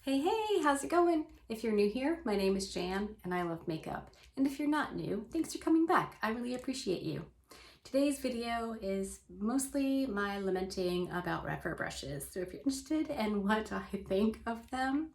Hey, how's it going? If you're new here, my name is Jan and I love makeup. And if you're not new, thanks for coming back. I really appreciate you. Today's video is mostly my lamenting about Rephr brushes. So if you're interested in what I think of them,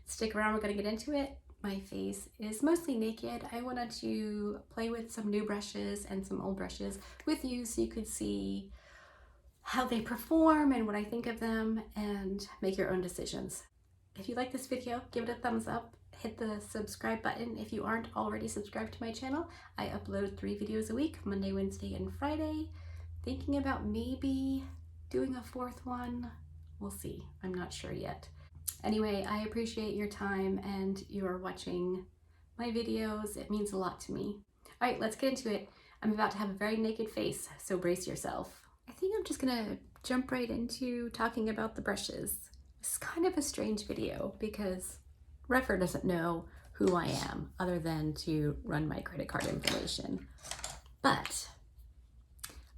stick around, we're gonna get into it. My face is mostly naked. I wanted to play with some new brushes and some old brushes with you so you could see how they perform and what I think of them and make your own decisions. If you like this video, give it a thumbs up, hit the subscribe button if you aren't already subscribed to my channel. I upload 3 videos a week, Monday, Wednesday, and Friday. Thinking about maybe doing a 4th one. We'll see, I'm not sure yet. Anyway, I appreciate your time and your watching my videos. It means a lot to me. All right, let's get into it. I'm about to have a very naked face, so brace yourself. I think I'm just gonna jump right into talking about the brushes. It's kind of a strange video because Rephr doesn't know who I am other than to run my credit card information. But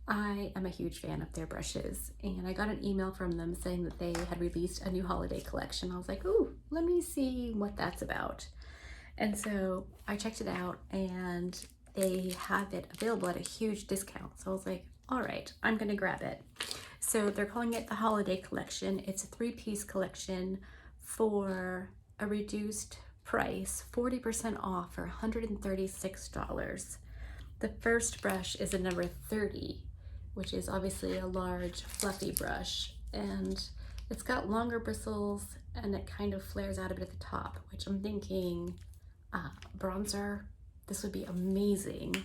I am a huge fan of their brushes and I got an email from them saying that they had released a new holiday collection. I was like, ooh, let me see what that's about. And so I checked it out and they have it available at a huge discount. So I was like, all right, I'm gonna grab it. So they're calling it the holiday collection. It's a 3-piece collection for a reduced price, 40% off for $136. The first brush is a number 30, which is obviously a large fluffy brush, and it's got longer bristles and it kind of flares out a bit at the top, which I'm thinking bronzer, this would be amazing.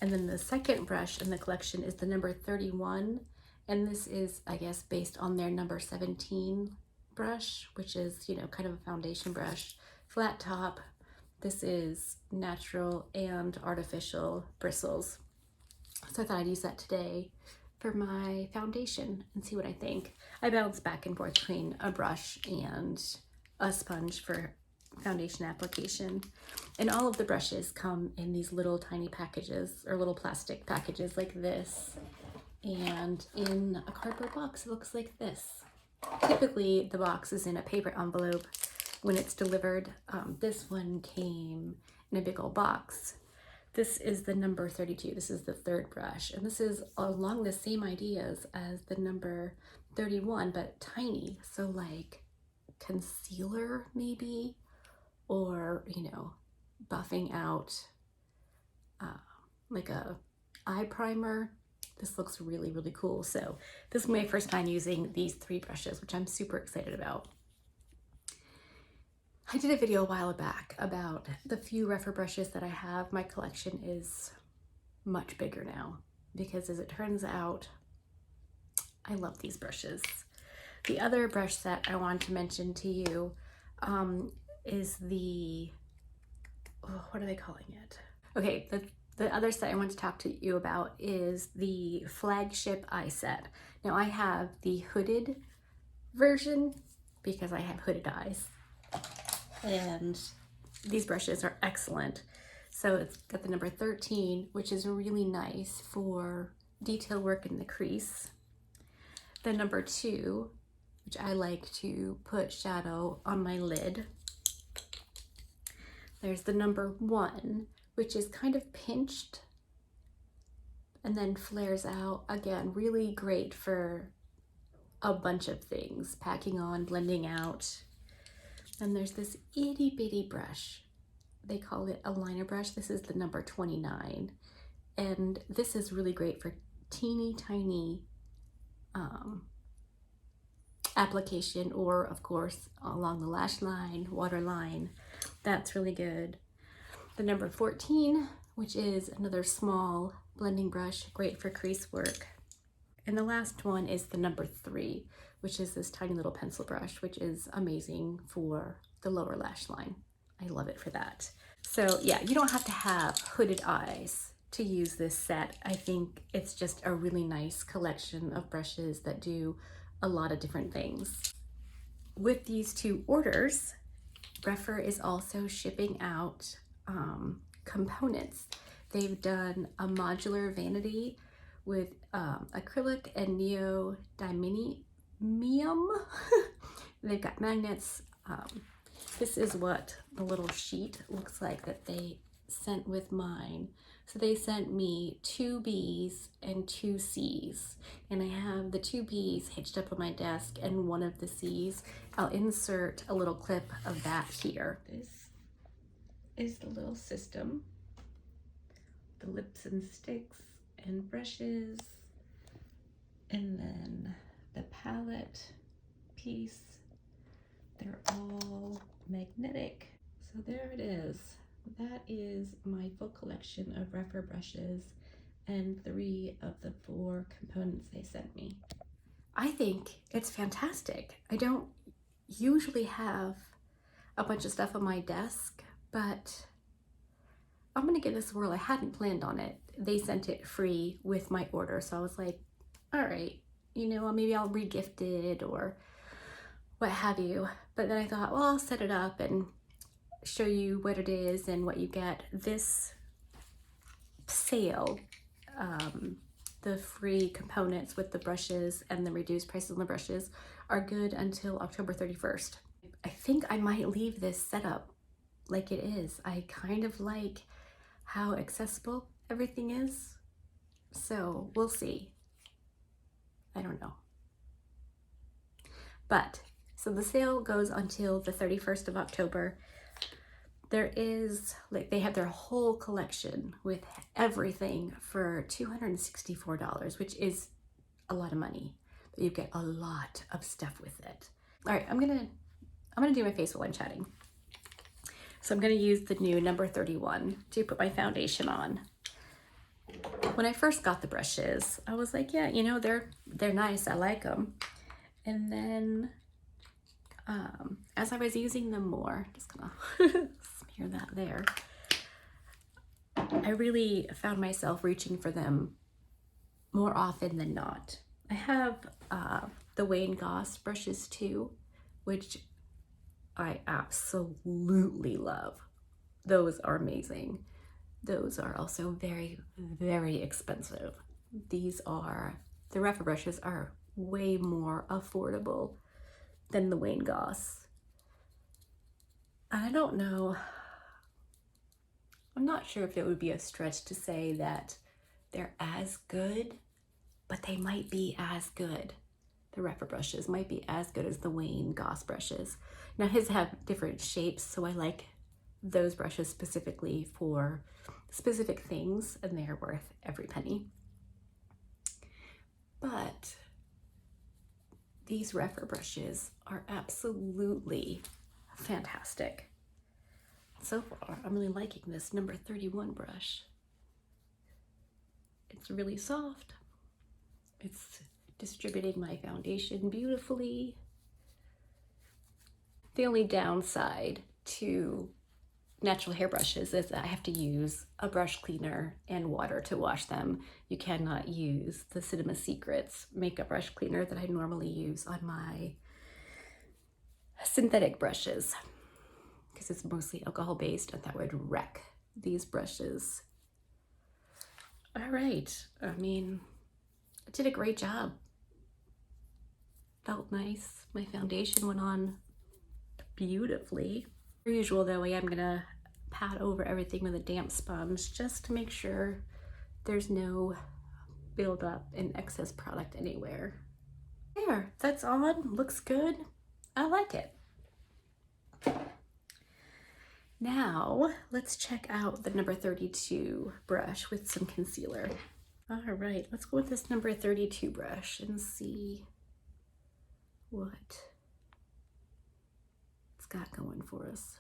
And then the second brush in the collection is the number 31. And this is, I guess, based on their number 17 brush, which is, you know, kind of a foundation brush, flat top. This is natural and artificial bristles. So I thought I'd use that today for my foundation and see what I think. I bounce back and forth between a brush and a sponge for foundation application. And all of the brushes come in these little tiny packages or little plastic packages like this. And in a cardboard box, it looks like this. Typically, the box is in a paper envelope when it's delivered. This one came in a big old box. This is the number 32. This is the third brush. And this is along the same ideas as the number 31, but tiny. So like concealer maybe, or, you know, buffing out like a eye primer. This looks really, really cool. So this is my first time using these 3 brushes, which I'm super excited about. I did a video a while back about the few Rephr brushes that I have. My collection is much bigger now because, as it turns out, I love these brushes. The other brush set I wanted to mention to you is the, what are they calling it? Okay, the other set I want to talk to you about is the flagship eye set. Now I have the hooded version because I have hooded eyes, and these brushes are excellent. So it's got the number 13, which is really nice for detail work in the crease. The number 2, which I like to put shadow on my lid. There's the number 1, which is kind of pinched and then flares out. Again, really great for a bunch of things, packing on, blending out. And there's this itty bitty brush. They call it a liner brush. This is the number 29. And this is really great for teeny tiny application, or of course along the lash line, waterline. That's really good. The number 14, which is another small blending brush, great for crease work. And the last one is the number 3, which is this tiny little pencil brush, which is amazing for the lower lash line. I love it for that. So yeah, you don't have to have hooded eyes to use this set. I think it's just a really nice collection of brushes that do a lot of different things. With these 2 orders, Rephr is also shipping out components. They've done a modular vanity with acrylic and neodymium. They've got magnets, This is what the little sheet looks like that they sent with mine. So they sent me 2 B's and 2 C's, and I have the 2 B's hitched up on my desk and one of the C's. I'll insert a little clip of that here. This is the little system, the lips and sticks and brushes, and then the palette piece. They're all magnetic. So there it is. That is my full collection of Rephr brushes and 3 of the 4 components they sent me. I think it's fantastic. I don't usually have a bunch of stuff on my desk, but I'm gonna give this a whirl. I hadn't planned on it. They sent it free with my order, so I was like, all right, you know, maybe I'll re-gift it or what have you. But then I thought, well, I'll set it up and show you what it is and what you get. This sale, the free components with the brushes and the reduced prices on the brushes are good until October 31st. I think I might leave this setup like it is. I kind of like how accessible everything is. So we'll see. I don't know. But, so the sale goes until the 31st of October. There is, like, they have their whole collection with everything for $264, which is a lot of money, but you get a lot of stuff with it. All right, I'm gonna do my face while I'm chatting. So I'm gonna use the new number 31 to put my foundation on. When I first got the brushes, I was like, yeah, you know, they're nice, I like them. And then as I was using them more, just gonna smear that there, I really found myself reaching for them more often than not. I have the Wayne Goss brushes too, which I absolutely love. Those are amazing. Those are also very, very expensive. The Rephr brushes are way more affordable than the Wayne Goss. I don't know, I'm not sure if it would be a stretch to say that they're as good, but they might be as good. The Rephr brushes might be as good as the Wayne Goss brushes. Now his have different shapes, so I like those brushes specifically for specific things, and they're worth every penny. But these Rephr brushes are absolutely fantastic. So far, I'm really liking this number 31 brush. It's really soft. It's distributing my foundation beautifully. The only downside to natural hair brushes is that I have to use a brush cleaner and water to wash them. You cannot use the Cinema Secrets makeup brush cleaner that I normally use on my synthetic brushes, because it's mostly alcohol based and that would wreck these brushes. All right, I mean, I did a great job. Felt nice. My foundation went on beautifully. Per usual though, I am gonna pat over everything with a damp sponge just to make sure there's no buildup in excess product anywhere. There, that's on, looks good. I like it. Now, let's check out the number 32 brush with some concealer. All right, let's go with this number 32 brush and see what it's got going for us.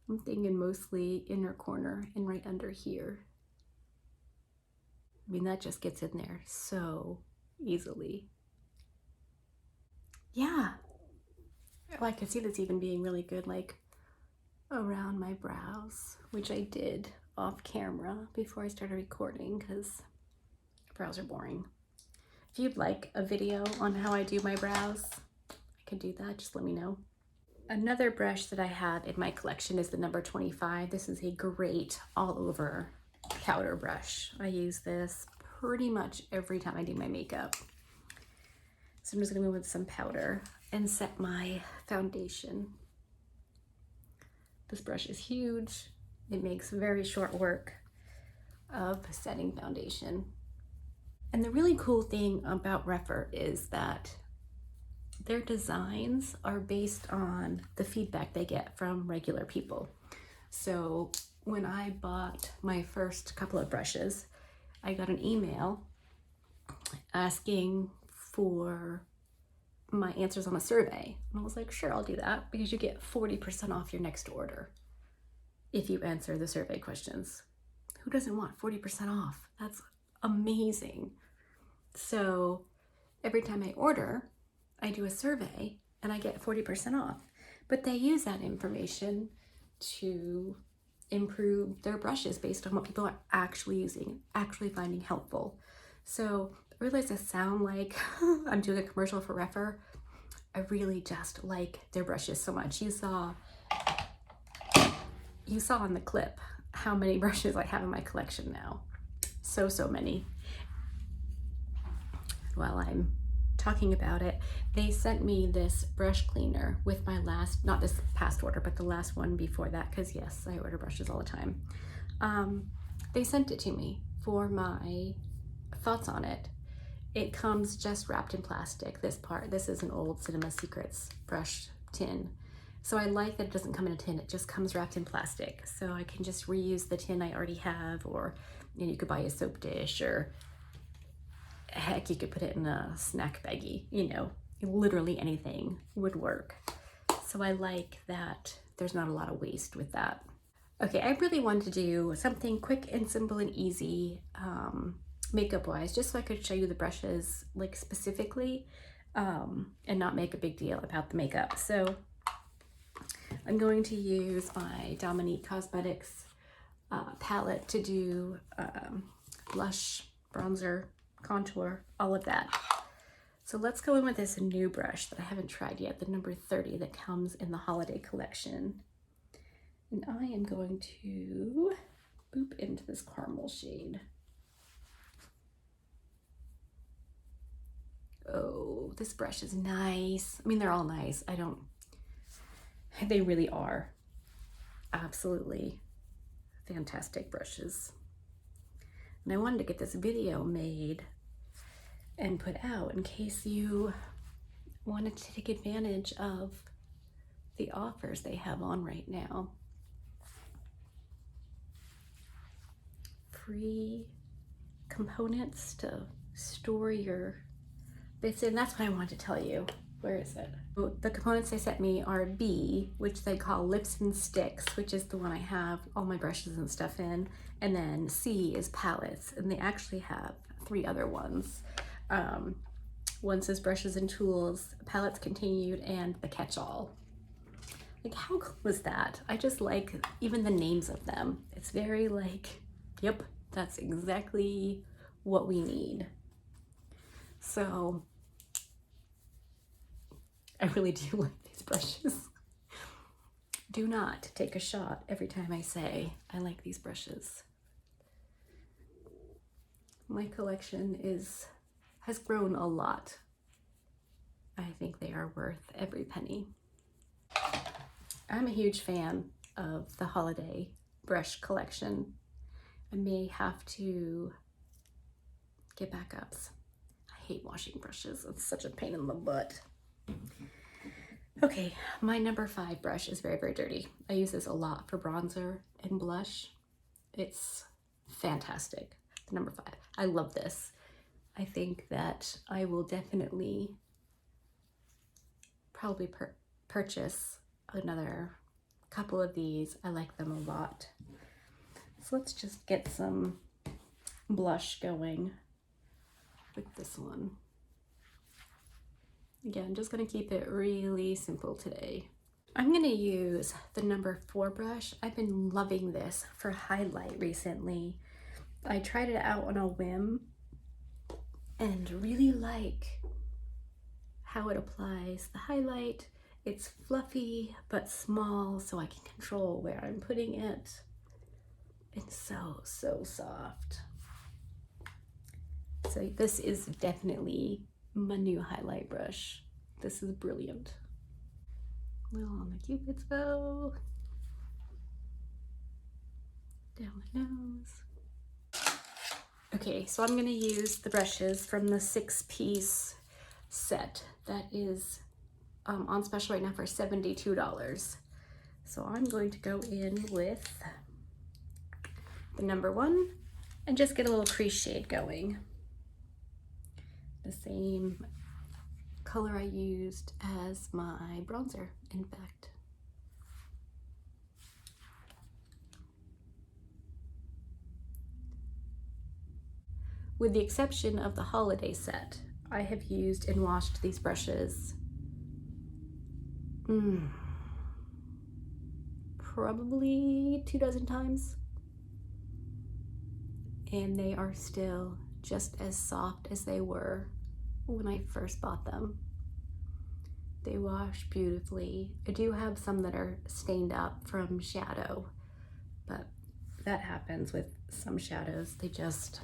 I'm thinking mostly inner corner and right under here. I mean, that just gets in there so easily. Yeah, oh, I can see this even being really good, like around my brows, which I did off camera before I started recording because brows are boring. If you'd like a video on how I do my brows, I can do that, just let me know. Another brush that I have in my collection is the number 25. This is a great all over powder brush. I use this pretty much every time I do my makeup. So I'm just gonna go with some powder and set my foundation. This brush is huge. It makes very short work of setting foundation. And the really cool thing about Rephr is that their designs are based on the feedback they get from regular people. So when I bought my first couple of brushes, I got an email asking for my answers on a survey. And I was like, sure, I'll do that, because you get 40% off your next order if you answer the survey questions. Who doesn't want 40% off? That's amazing. So every time I order, I do a survey and I get 40% off. But they use that information to improve their brushes based on what people are actually using, actually finding helpful. So I realize I sound like I'm doing a commercial for Rephr. I really just like their brushes so much. You saw in the clip how many brushes I have in my collection now. So many. While I'm talking about it, they sent me this brush cleaner with my last, not this past order, but the last one before that, because yes, I order brushes all the time. They sent it to me for my thoughts on it. It comes just wrapped in plastic, this part. This is an old Cinema Secrets brush tin. So I like that it doesn't come in a tin, it just comes wrapped in plastic. So I can just reuse the tin I already have, or you could buy a soap dish, or heck, you could put it in a snack baggie, literally anything would work. So I like that there's not a lot of waste with that. Okay, I really wanted to do something quick and simple and easy makeup wise, just so I could show you the brushes like specifically and not make a big deal about the makeup. So I'm going to use my Dominique Cosmetics palette to do blush, bronzer, contour, all of that. So let's go in with this new brush that I haven't tried yet, the number 30 that comes in the holiday collection. And I am going to boop into this caramel shade. Oh, this brush is nice. I mean, they're all nice. They really are absolutely fantastic brushes. And I wanted to get this video made and put out in case you wanted to take advantage of the offers they have on right now. Free components to store your bits in. That's what I wanted to tell you. Where is it? The components they sent me are B, which they call Lips and Sticks, which is the one I have all my brushes and stuff in. And then C is palettes, and they actually have 3 other ones. One says brushes and tools, palettes continued, and the catch-all. Like, how cool was that? I just like even the names of them. It's very like, yep, that's exactly what we need. So I really do like these brushes. Do not take a shot every time I say I like these brushes. My collection has grown a lot. I think they are worth every penny. I'm a huge fan of the holiday brush collection. I may have to get backups. I hate washing brushes. It's such a pain in the butt. Okay, my number 5 brush is very, very dirty. I use this a lot for bronzer and blush. It's fantastic. The number 5. I love this. I think that I will definitely probably purchase another couple of these. I like them a lot. So let's just get some blush going with this one. Again, I'm just gonna keep it really simple today. I'm gonna use the number 4 brush. I've been loving this for highlight recently. I tried it out on a whim and really like how it applies the highlight. It's fluffy but small, so I can control where I'm putting it. It's so soft. So this is definitely my new highlight brush. This is brilliant. Little on the cupid's bow. Down the nose. Okay, so I'm gonna use the brushes from the 6-piece set that is on special right now for $72. So I'm going to go in with the number 1 and just get a little crease shade going. The same color I used as my bronzer, in fact. With the exception of the holiday set, I have used and washed these brushes probably 24 times, and they are still just as soft as they were when I first bought them. They wash beautifully. I do have some that are stained up from shadow, but that happens with some shadows. They just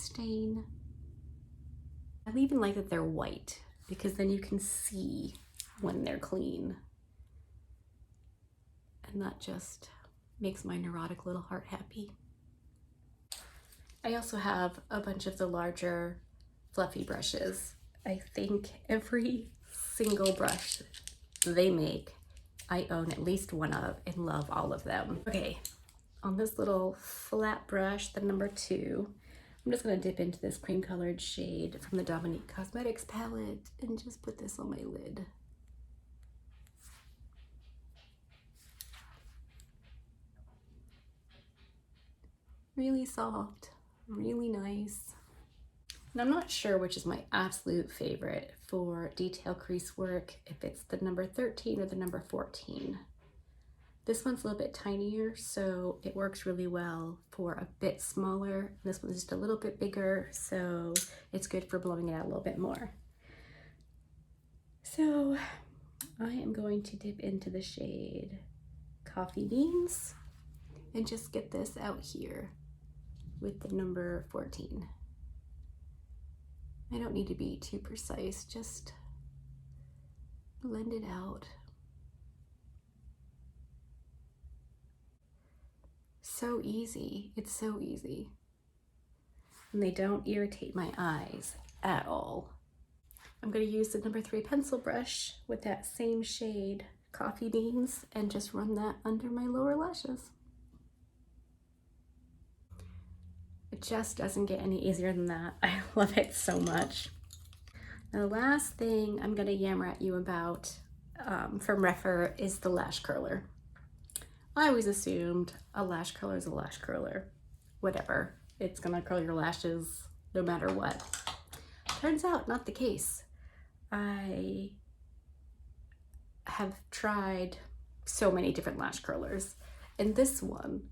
stain. I even like that they're white because then you can see when they're clean. And that just makes my neurotic little heart happy. I also have a bunch of the larger fluffy brushes. I think every single brush they make, I own at least one of and love all of them. Okay, on this little flat brush, the number 2, I'm just gonna dip into this cream colored shade from the Dominique Cosmetics palette and just put this on my lid. Really soft, really nice. And I'm not sure which is my absolute favorite for detail crease work, if it's the number 13 or the number 14. This one's a little bit tinier, so it works really well for a bit smaller. This one's just a little bit bigger, so it's good for blowing it out a little bit more. So I am going to dip into the shade Coffee Beans and just get this out here with the number 14. I don't need to be too precise, just blend it out. So easy, it's so easy. And they don't irritate my eyes at all. I'm gonna use the number 3 pencil brush with that same shade, Coffee Beans, and just run that under my lower lashes. It just doesn't get any easier than that. I love it so much. Now, the last thing I'm gonna yammer at you about from Rephr is the Lash Curler. I always assumed a lash curler is a lash curler. Whatever, it's gonna curl your lashes no matter what. Turns out, not the case. I have tried so many different lash curlers, and this one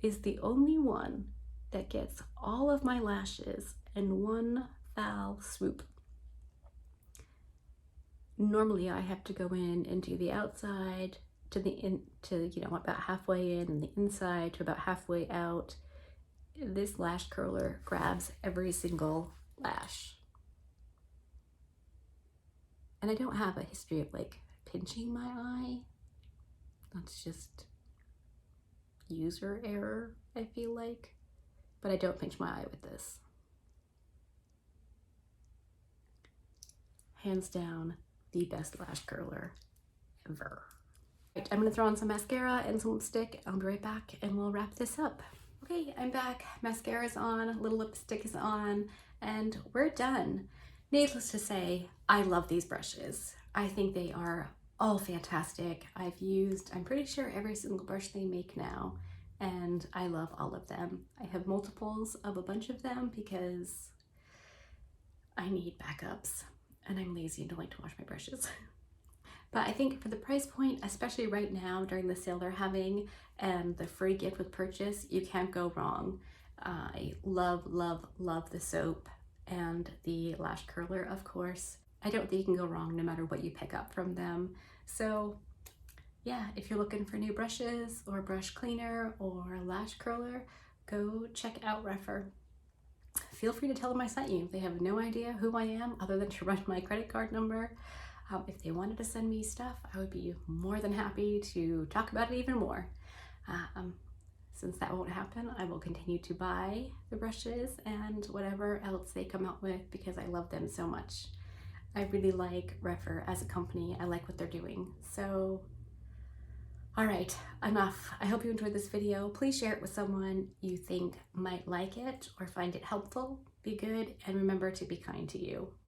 is the only one that gets all of my lashes in one foul swoop. Normally I have to go in and do the outside to about halfway in, and the inside to about halfway out. This lash curler grabs every single lash. And I don't have a history of like pinching my eye. That's just user error, I feel like. But I don't pinch my eye with this. Hands down, the best lash curler ever. Right, I'm gonna throw on some mascara and some lipstick. I'll be right back and we'll wrap this up. Okay, I'm back. Mascara's on, little lipstick is on, and we're done. Needless to say, I love these brushes. I think they are all fantastic. I've used, I'm pretty sure, every single brush they make now, and I love all of them. I have multiples of a bunch of them because I need backups, and I'm lazy and don't like to wash my brushes. But I think for the price point, especially right now during the sale they're having and the free gift with purchase, you can't go wrong. I love, love, love the soap and the lash curler, of course. I don't think you can go wrong no matter what you pick up from them. So yeah, if you're looking for new brushes or brush cleaner or lash curler, go check out Rephr. feel free to tell them I sent you. They have no idea who I am other than to run my credit card number. If they wanted to send me stuff, I would be more than happy to talk about it even more. Since that won't happen, I will continue to buy the brushes and whatever else they come out with because I love them so much. I really like Rephr as a company. I like what they're doing. So, all right, enough. I hope you enjoyed this video. Please share it with someone you think might like it or find it helpful. Be good and remember to be kind to you.